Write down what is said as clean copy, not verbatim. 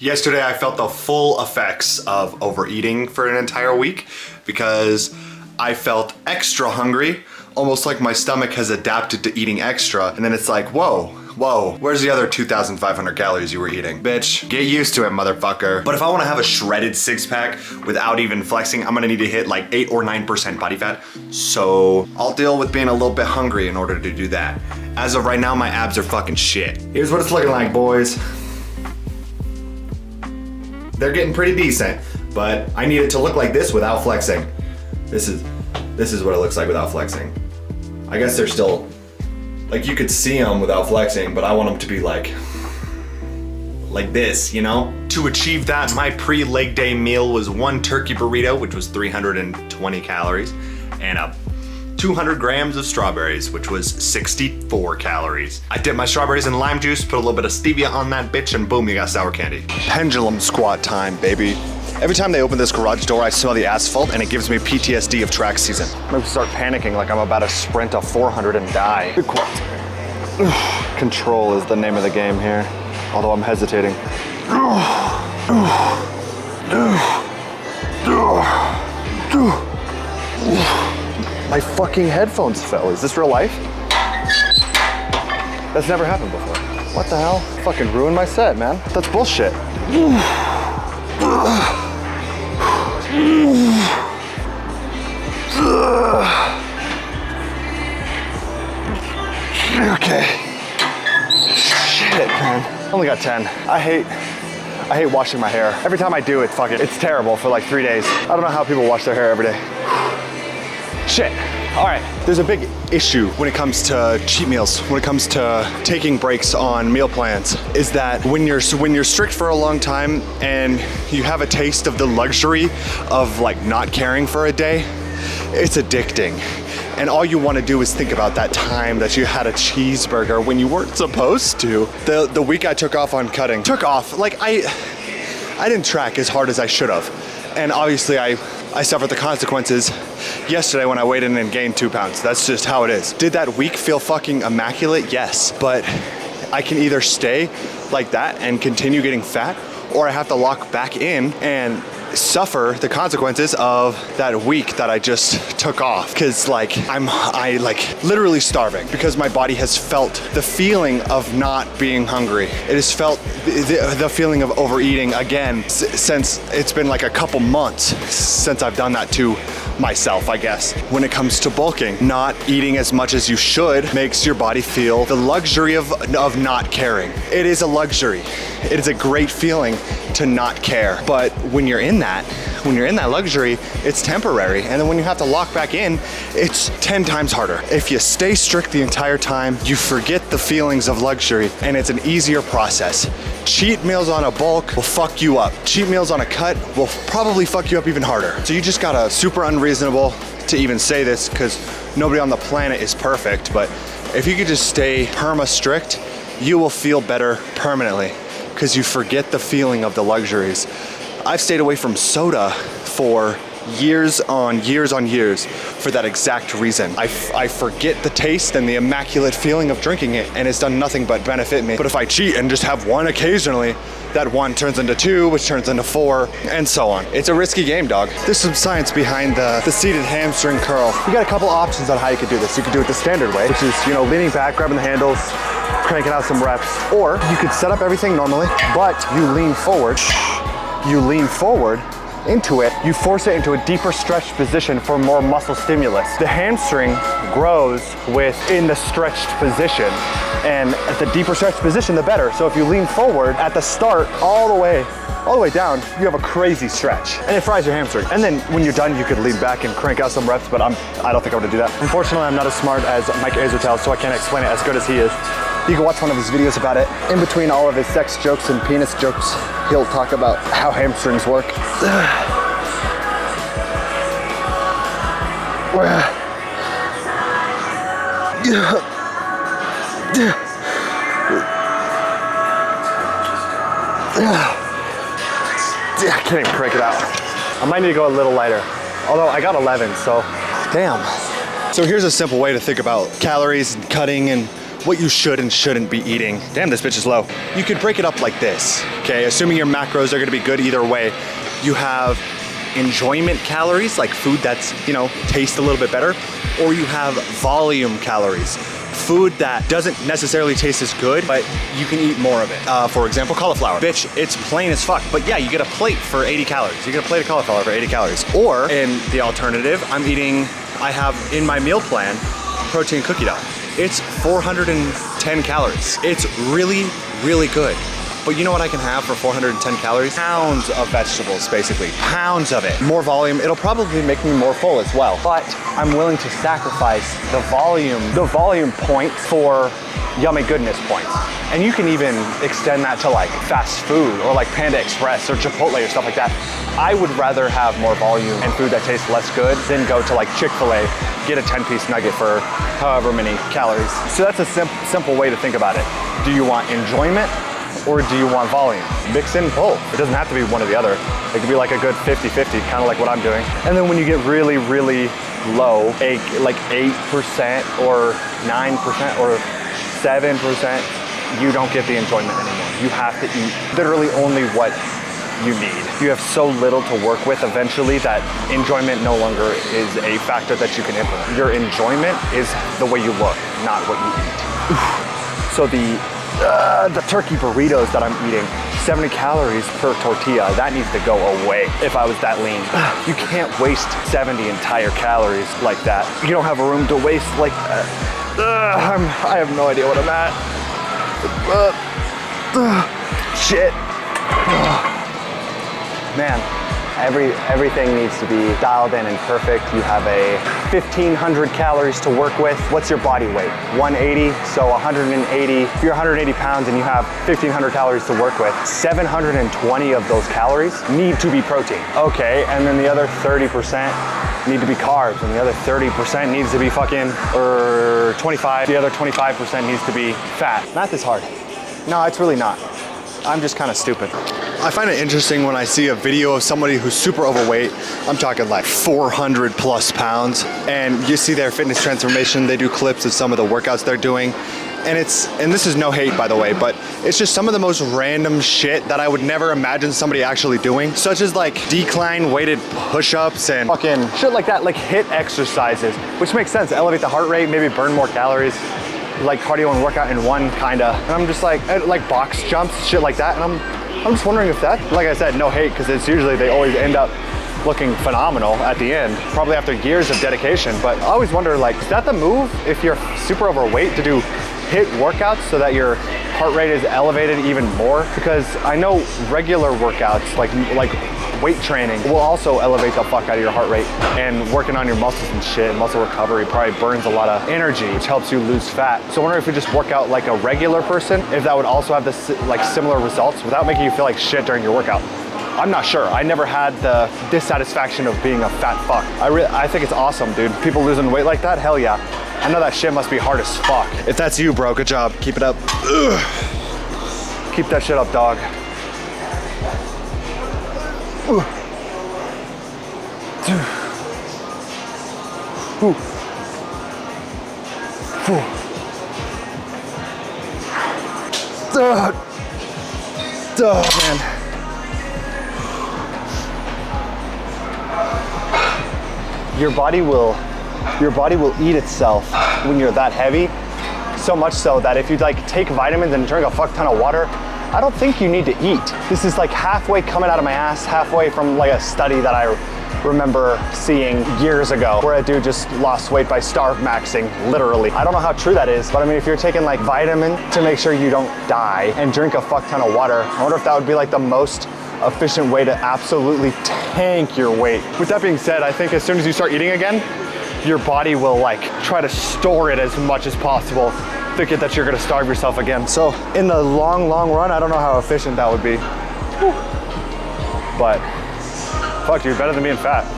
Yesterday I felt the full effects of overeating for an entire week because I felt extra hungry, almost like my stomach has adapted to eating extra, and then it's like, whoa, where's the other 2,500 calories you were eating? Bitch, get used to it, motherfucker. But if I wanna have a shredded six pack without even flexing, I'm gonna need to hit like 8 or 9% body fat. So I'll deal with being a little bit hungry in order to do that. As of right now, my abs are fucking shit. Here's what it's looking like, boys. They're getting pretty decent, but I need it to look like this without flexing. This is what it looks like without flexing. I guess they're still, like you could see them without flexing, but I want them to be like this, you know? To achieve that, my pre-leg day meal was 1 turkey burrito, which was 320 calories, and 200 grams of strawberries, which was 64 calories. I dipped my strawberries in lime juice, put a little bit of stevia on that bitch, and boom, you got sour candy. Pendulum squat time, baby. Every time they open this garage door, I smell the asphalt, and it gives me PTSD of track season. I'm gonna start panicking like I'm about to sprint a 400 and die. Good quads. Control is the name of the game here, although I'm hesitating. My fucking headphones fell. Is this real life? That's never happened before. What the hell? Fucking ruined my set, man. That's bullshit. Okay. Shit, man. Only got 10. I hate washing my hair. Every time I do it, fuck it. It's terrible for like 3 days. I don't know how people wash their hair every day. Shit. All right, there's a big issue when it comes to cheat meals, when it comes to taking breaks on meal plans, is that when you're strict for a long time and you have a taste of the luxury of like not caring for a day, it's addicting. And all you want to do is think about that time that you had a cheeseburger when you weren't supposed to. The week I took off on cutting, like I didn't track as hard as I should have. And obviously I suffered the consequences yesterday when I weighed in and gained 2 pounds. That's just how it is. Did that week feel fucking immaculate? Yes, but I can either stay like that and continue getting fat, or I have to lock back in and suffer the consequences of that week that I just took off. Cause like I literally starving because my body has felt the feeling of not being hungry. It has felt the feeling of overeating again since it's been like a couple months since I've done that to myself, I guess. When it comes to bulking, not eating as much as you should makes your body feel the luxury of not caring. It is a luxury. It is a great feeling to not care. But when you're in that luxury, it's temporary. And then when you have to lock back in, it's 10 times harder. If you stay strict the entire time, you forget the feelings of luxury, and it's an easier process. Cheat meals on a bulk will fuck you up. Cheat meals on a cut will probably fuck you up even harder. So you just gotta, super unreasonable to even say this because nobody on the planet is perfect, but if you could just stay perma-strict, you will feel better permanently because you forget the feeling of the luxuries. I've stayed away from soda for years on years for that exact reason. I forget the taste and the immaculate feeling of drinking it, and it's done nothing but benefit me. But if I cheat and just have one occasionally, that one turns into 2, which turns into 4, and so on. It's a risky game, dog. There's some science behind the seated hamstring curl. You got a couple options on how you could do this. You could do it the standard way, which is, leaning back, grabbing the handles, cranking out some reps. Or you could set up everything normally, but you lean forward into it, you force it into a deeper stretched position for more muscle stimulus. The hamstring grows in the stretched position, and at the deeper stretched position, the better. So if you lean forward at the start, all the way down, you have a crazy stretch, and it fries your hamstring. And then when you're done, you could lean back and crank out some reps, but I don't think I'm gonna do that. Unfortunately, I'm not as smart as Mike Azertel, so I can't explain it as good as he is. You can watch one of his videos about it. In between all of his sex jokes and penis jokes, he'll talk about how hamstrings work. I can't even crank it out. I might need to go a little lighter. Although I got 11, so damn. So here's a simple way to think about calories and cutting and what you should and shouldn't be eating. Damn, this bitch is low. You could break it up like this, okay? Assuming your macros are gonna be good either way. You have enjoyment calories, like food that's, you know, tastes a little bit better, or you have volume calories. Food that doesn't necessarily taste as good, but you can eat more of it. For example, cauliflower. Bitch, it's plain as fuck, but yeah, you get a plate for 80 calories. You get a plate of cauliflower for 80 calories. Or in the alternative, I have in my meal plan, protein cookie dough. It's 410 calories. It's really, really good. But you know what I can have for 410 calories? Pounds of vegetables, basically. Pounds of it. More volume, it'll probably make me more full as well. But I'm willing to sacrifice the volume points for yummy goodness points. And you can even extend that to like fast food or like Panda Express or Chipotle or stuff like that. I would rather have more volume and food that tastes less good than go to like Chick-fil-A, get a 10-piece nugget for however many calories. So that's a simple way to think about it. Do you want enjoyment? Or do you want volume? Mix in both. It doesn't have to be one or the other. It could be like a good 50-50, kind of like what I'm doing. And then when you get really, really low, like 8% or 9% or 7%, you don't get the enjoyment anymore. You have to eat literally only what you need. You have so little to work with eventually that enjoyment no longer is a factor that you can implement. Your enjoyment is the way you look, not what you eat. So the turkey burritos that I'm eating, 70 calories per tortilla, that needs to go away if I was that lean. You can't waste 70 entire calories like that. You don't have a room to waste like that. I have no idea what I'm at. Shit. Man, everything needs to be dialed in and perfect. You have a 1,500 calories to work with. What's your body weight? 180, so 180. If you're 180 pounds and you have 1,500 calories to work with, 720 of those calories need to be protein. Okay, and then the other 30% need to be carbs, and the other 30% needs to be fucking, or 25, the other 25% needs to be fat. Math is hard. No, it's really not. I'm just kind of stupid. I find it interesting when I see a video of somebody who's super overweight. I'm talking like 400 plus pounds, and you see their fitness transformation. They do clips of some of the workouts they're doing. And this is no hate, by the way, but it's just some of the most random shit that I would never imagine somebody actually doing, such as like decline weighted push-ups and fucking shit like that, like HIIT exercises, which makes sense. Elevate the heart rate, maybe burn more calories, like cardio and workout in one, kinda. And I'm just like box jumps, shit like that. And I'm just wondering if that, like I said, no hate, because it's usually, they always end up looking phenomenal at the end, probably after years of dedication. But I always wonder, like, is that the move if you're super overweight, to do HIIT workouts so that your heart rate is elevated even more? Because I know regular workouts, like weight training, will also elevate the fuck out of your heart rate, and working on your muscles and shit, muscle recovery probably burns a lot of energy, which helps you lose fat. So I wonder if you just work out like a regular person, if that would also have this like similar results without making you feel like shit during your workout. I'm not sure. I never had the dissatisfaction of being a fat fuck. I think it's awesome, dude. People losing weight like that, hell yeah. I know that shit must be hard as fuck. If that's you, bro, good job. Keep it up. Ugh. Keep that shit up, dog. Ooh. Ooh. Ooh. Man. Your body will eat itself when you're that heavy, so much so that if you like take vitamins and drink a fuck ton of water, I don't think you need to eat. This is like halfway coming out of my ass, halfway from like a study that I remember seeing years ago, where a dude just lost weight by starve maxing, literally. I don't know how true that is, but I mean, if you're taking like vitamin to make sure you don't die and drink a fuck ton of water, I wonder if that would be like the most efficient way to absolutely tank your weight. With that being said, I think as soon as you start eating again, your body will like try to store it as much as possible, thinking that you're gonna starve yourself again. So in the long run, I don't know how efficient that would be. Whew. But fuck, dude, better than being fat.